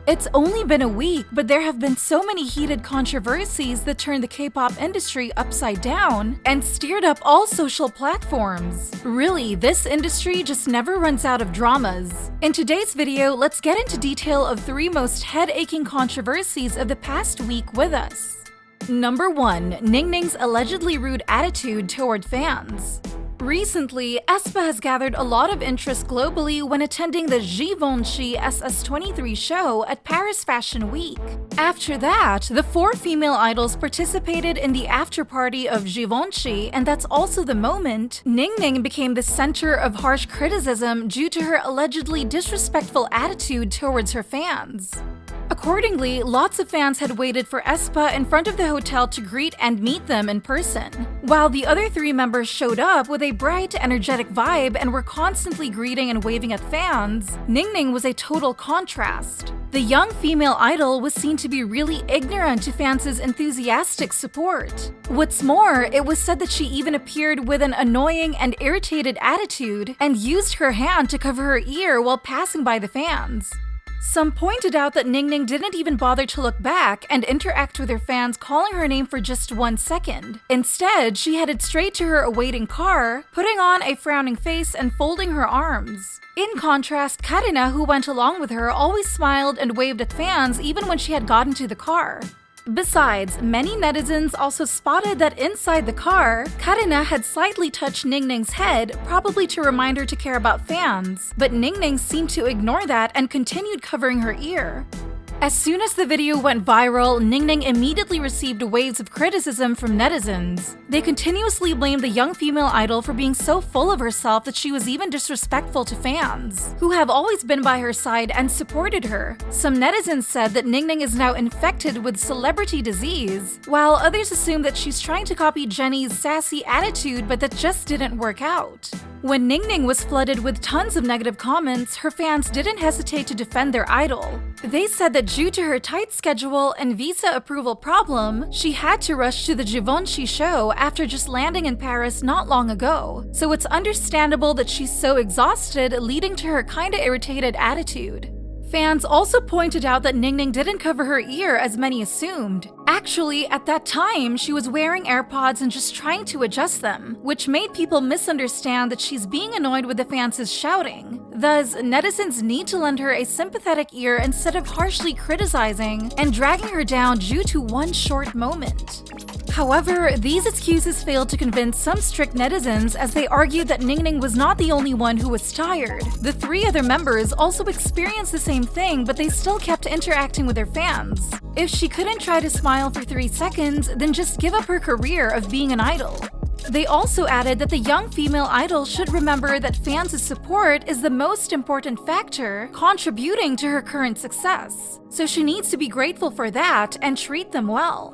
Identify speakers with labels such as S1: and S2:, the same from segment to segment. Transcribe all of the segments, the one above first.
S1: It's only been a week, but there have been so many heated controversies that turned the K-pop industry upside down and steered up all social platforms. Really, this industry just never runs out of dramas. In today's video, let's get into detail of 3 most head-aching controversies of the past week with us. Number 1. Ningning's allegedly rude attitude toward fans. Recently, aespa has gathered a lot of interest globally when attending the Givenchy SS23 show at Paris Fashion Week. After that, the 4 female idols participated in the after-party of Givenchy, and that's also the moment Ningning became the center of harsh criticism due to her allegedly disrespectful attitude towards her fans. Accordingly, lots of fans had waited for aespa in front of the hotel to greet and meet them in person, while the other 3 members showed up with a bright, energetic vibe and were constantly greeting and waving at fans. Ningning was a total contrast. The young female idol was seen to be really ignorant to fans' enthusiastic support. What's more, it was said that she even appeared with an annoying and irritated attitude and used her hand to cover her ear while passing by the fans. Some pointed out that Ningning didn't even bother to look back and interact with her fans calling her name for just 1 second. Instead, she headed straight to her awaiting car, putting on a frowning face and folding her arms. In contrast, Karina, who went along with her, always smiled and waved at fans even when she had gotten to the car. Besides, many netizens also spotted that inside the car, Karina had slightly touched Ningning's head, probably to remind her to care about fans, but Ningning seemed to ignore that and continued covering her ear. As soon as the video went viral, Ningning immediately received waves of criticism from netizens. They continuously blamed the young female idol for being so full of herself that she was even disrespectful to fans, who have always been by her side and supported her. Some netizens said that Ningning is now infected with celebrity disease, while others assume that she's trying to copy Jennie's sassy attitude, but that just didn't work out. When Ningning was flooded with tons of negative comments, her fans didn't hesitate to defend their idol. They said that due to her tight schedule and visa approval problem, she had to rush to the Givenchy show after just landing in Paris not long ago, so it's understandable that she's so exhausted, leading to her kinda irritated attitude. Fans also pointed out that Ningning didn't cover her ear as many assumed. Actually, at that time, she was wearing AirPods and just trying to adjust them, which made people misunderstand that she's being annoyed with the fans' shouting. Thus, netizens need to lend her a sympathetic ear instead of harshly criticizing and dragging her down due to one short moment. However, these excuses failed to convince some strict netizens as they argued that Ningning was not the only one who was tired. The 3 other members also experienced the same thing, but they still kept interacting with their fans. If she couldn't try to smile for 3 seconds, then just give up her career of being an idol. They also added that the young female idol should remember that fans' support is the most important factor contributing to her current success, so she needs to be grateful for that and treat them well.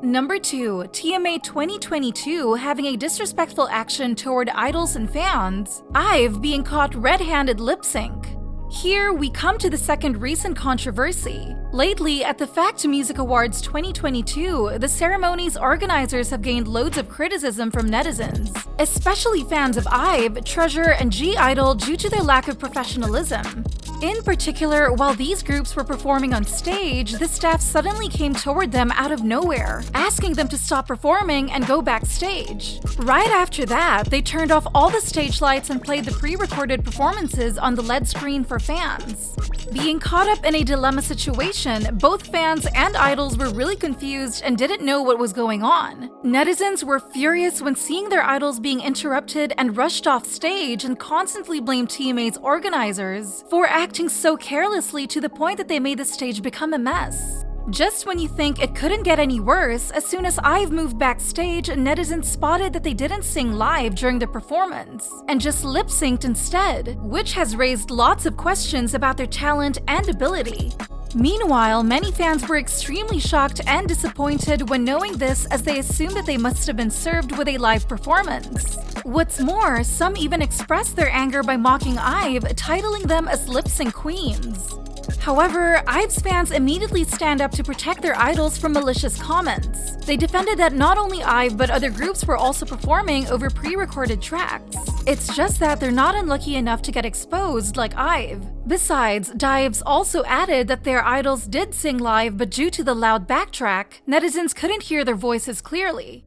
S1: Number 2. TMA 2022 having a disrespectful action toward idols and fans. IVE being caught red-handed lip-sync. Here, we come to the second recent controversy. Lately, at the Fact Music Awards 2022, the ceremony's organizers have gained loads of criticism from netizens, especially fans of IVE, Treasure, and G-Idol due to their lack of professionalism. In particular, while these groups were performing on stage, the staff suddenly came toward them out of nowhere, asking them to stop performing and go backstage. Right after that, they turned off all the stage lights and played the pre-recorded performances on the LED screen for fans. Being caught up in a dilemma situation, both fans and idols were really confused and didn't know what was going on. Netizens were furious when seeing their idols being interrupted and rushed off stage and constantly blamed TMA's organizers for acting so carelessly to the point that they made the stage become a mess. Just when you think it couldn't get any worse, as soon as IVE moved backstage, netizens spotted that they didn't sing live during the performance and just lip-synced instead, which has raised lots of questions about their talent and ability. Meanwhile, many fans were extremely shocked and disappointed when knowing this, as they assumed that they must have been served with a live performance. What's more, some even expressed their anger by mocking IVE, titling them as lip-sync queens. However, IVE's fans immediately stand up to protect their idols from malicious comments. They defended that not only IVE but other groups were also performing over pre-recorded tracks. It's just that they're not unlucky enough to get exposed like IVE. Besides, Dives also added that their idols did sing live, but due to the loud backtrack, netizens couldn't hear their voices clearly.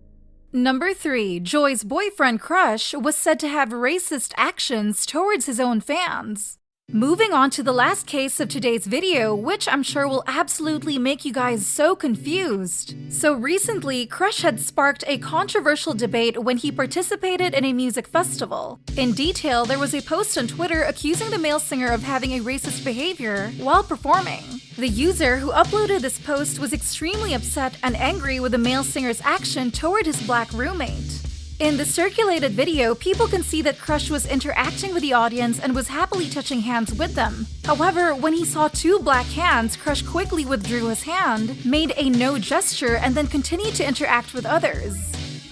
S1: Number 3. Joy's boyfriend Crush was said to have racist actions towards his own fans. Moving on to the last case of today's video, which I'm sure will absolutely make you guys so confused. So recently, Crush had sparked a controversial debate when he participated in a music festival. In detail, there was a post on Twitter accusing the male singer of having a racist behavior while performing. The user who uploaded this post was extremely upset and angry with the male singer's action toward his black roommate. In the circulated video, people can see that Crush was interacting with the audience and was happily touching hands with them. However, when he saw 2 black hands, Crush quickly withdrew his hand, made a no gesture, and then continued to interact with others.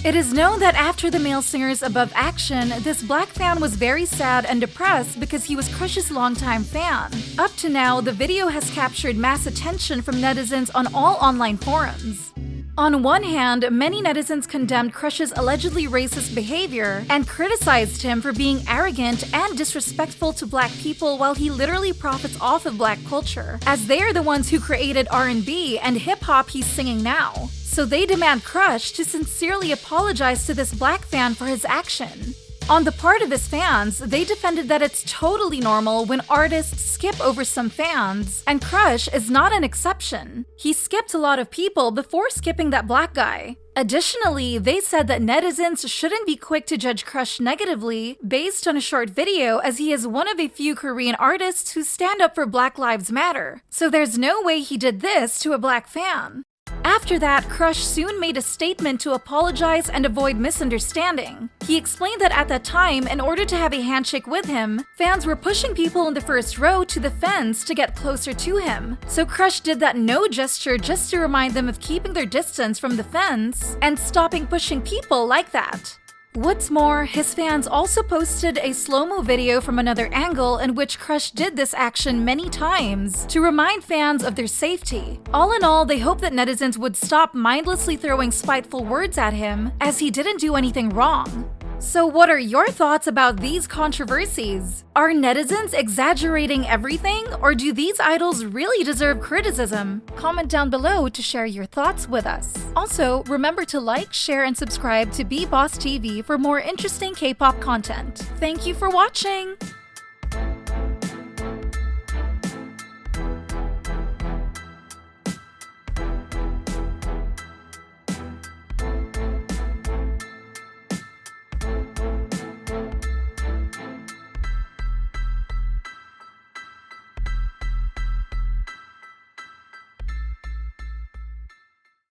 S1: It is known that after the male singer's above action, this black fan was very sad and depressed because he was Crush's longtime fan. Up to now, the video has captured mass attention from netizens on all online forums. On one hand, many netizens condemned Crush's allegedly racist behavior and criticized him for being arrogant and disrespectful to black people while he literally profits off of black culture, as they are the ones who created R&B and hip-hop he's singing now. So they demand Crush to sincerely apologize to this black fan for his action. On the part of his fans, they defended that it's totally normal when artists skip over some fans, and Crush is not an exception. He skipped a lot of people before skipping that black guy. Additionally, they said that netizens shouldn't be quick to judge Crush negatively based on a short video, as he is one of a few Korean artists who stand up for Black Lives Matter. So there's no way he did this to a black fan. After that, Crush soon made a statement to apologize and avoid misunderstanding. He explained that at that time, in order to have a handshake with him, fans were pushing people in the first row to the fence to get closer to him. So Crush did that no gesture just to remind them of keeping their distance from the fence and stopping pushing people like that. What's more, his fans also posted a slow-mo video from another angle in which Crush did this action many times to remind fans of their safety. All in all, they hope that netizens would stop mindlessly throwing spiteful words at him, as he didn't do anything wrong. So what are your thoughts about these controversies? Are netizens exaggerating everything, or do these idols really deserve criticism? Comment down below to share your thoughts with us. Also, remember to like, share, and subscribe to BeBoss TV for more interesting K-pop content. Thank you for watching!